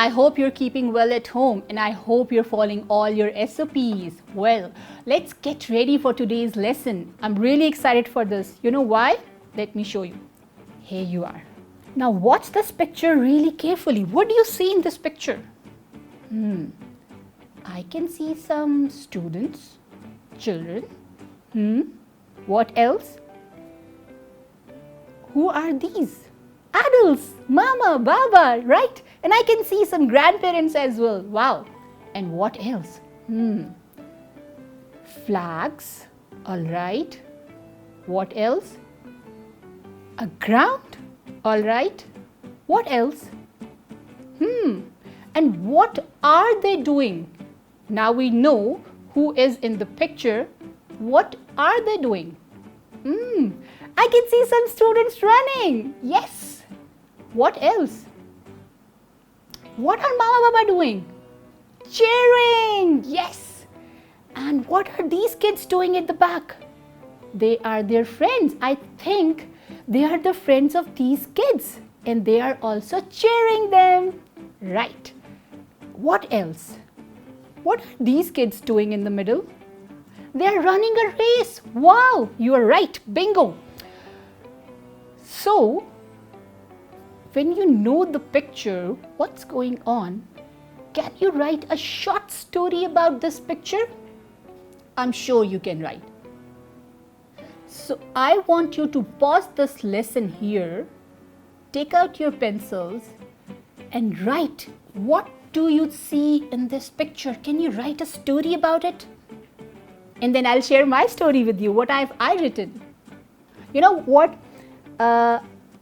I hope you're keeping well at home and I hope you're following all your SOPs. Well, let's get ready for today's lesson. I'm really excited for this. You know why? Let me show you. Here you are. Now watch this picture really carefully. What do you see in this picture? I can see some students, children. What else? Who are these? Adults, mama, baba, right? And I can see some grandparents as well. Wow. And what else? Flags. All right. What else? A ground. All right. What else? And what are they doing? Now we know who is in the picture. What are they doing? I can see some students running. Yes. What else? What are Mama Baba doing? Cheering. Yes. And what are these kids doing at the back? They are their friends. I think they are the friends of these kids. And they are also cheering them. Right. What else? What are these kids doing in the middle? They are running a race. Wow, you are right. Bingo. So, when you know the picture, what's going on, can you write a short story about this picture? I'm sure you can write. So, I want you to pause this lesson here, take out your pencils and write what do you see in this picture. Can you write a story about it? And then I'll share my story with you, what I've written. You know what?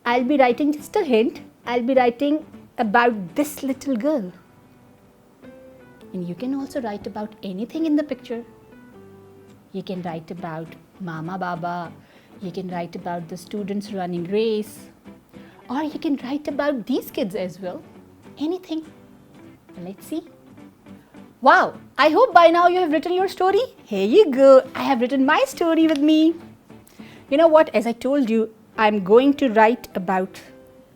I'll be writing, just a hint, I'll be writing about this little girl. And you can also write about anything in the picture. You can write about Mama Baba. You can write about the students running race. Or you can write about these kids as well. Anything. Let's see. Wow, I hope by now you have written your story. Here you go. I have written my story with me. You know what? As I told you, I'm going to write about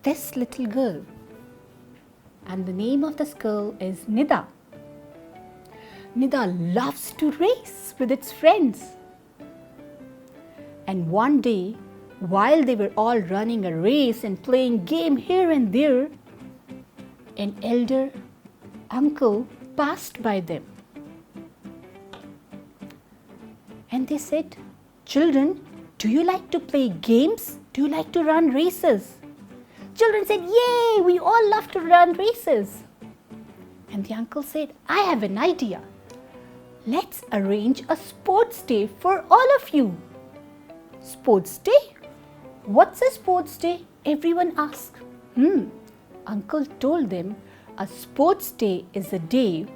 this little girl. And the name of this girl is Nida. Nida loves to race with its friends. And one day, while they were all running a race and playing game here and there, an elder uncle passed by them. And they said, "Children, do you like to play games? Do you like to run races?" Children said, "Yay, we all love to run races." And the uncle said, "I have an idea. Let's arrange a sports day for all of you." Sports day? What's a sports day? Everyone asked. Uncle told them, a sports day is a day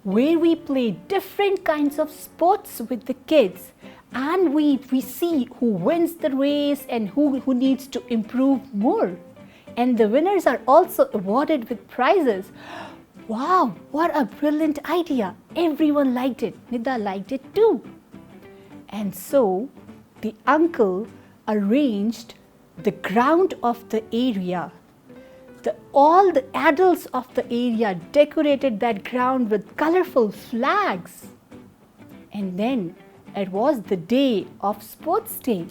where we play different kinds of sports with the kids and we see who wins the race and who needs to improve more. And the winners are also awarded with prizes. Wow, what a brilliant idea. Everyone liked it. Nida liked it too. And so the uncle arranged the ground of the area. All the adults of the area decorated that ground with colorful flags. And then it was the day of sports day.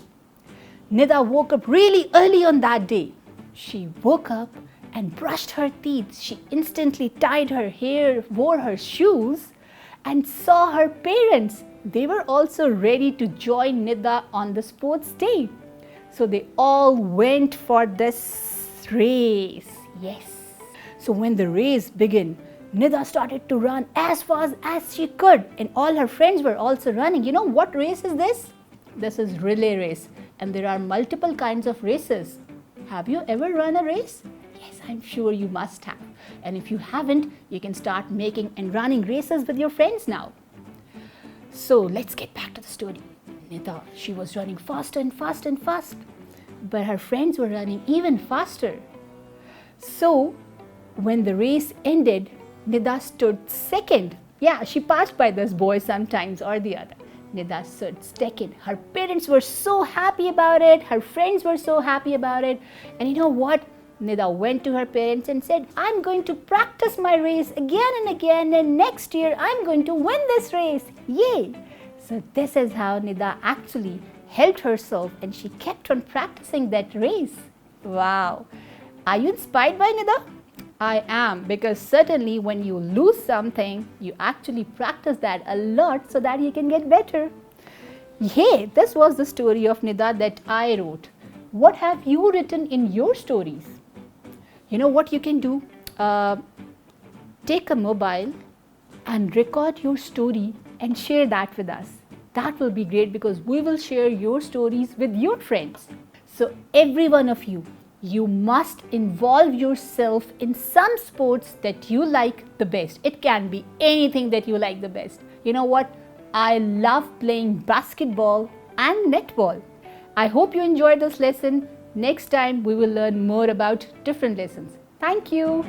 Nida woke up really early on that day. She woke up and brushed her teeth. She instantly tied her hair, wore her shoes, and saw her parents. They were also ready to join Nida on the sports day. So they all went for this race. Yes. So when the race began, Nida started to run as fast as she could, and all her friends were also running. You know what race is this? This is relay race, and there are multiple kinds of races. Have you ever run a race? Yes, I'm sure you must have. And if you haven't, you can start making and running races with your friends now. So let's get back to the story. Nida, she was running faster and faster and fast, but her friends were running even faster. So when the race ended, Nida stood second. Yeah, she passed by this boy sometimes or the other. Nida stood second. Her parents were so happy about it. Her friends were so happy about it. And you know what? Nida went to her parents and said, I'm going to practice my race again and again, and next year I'm going to win this race. Yay! So this is how Nida actually helped herself, and she kept on practicing that race. Wow! Are you inspired by Nida? I am, because certainly when you lose something, you actually practice that a lot so that you can get better. Hey, this was the story of Nida that I wrote. What have you written in your stories? You know what you can do? Take a mobile and record your story and share that with us. That will be great, because we will share your stories with your friends. So every one of you, you must involve yourself in some sports that you like the best. It can be anything that you like the best. You know what? I love playing basketball and netball. I hope you enjoyed this lesson. Next time we will learn more about different lessons. Thank you.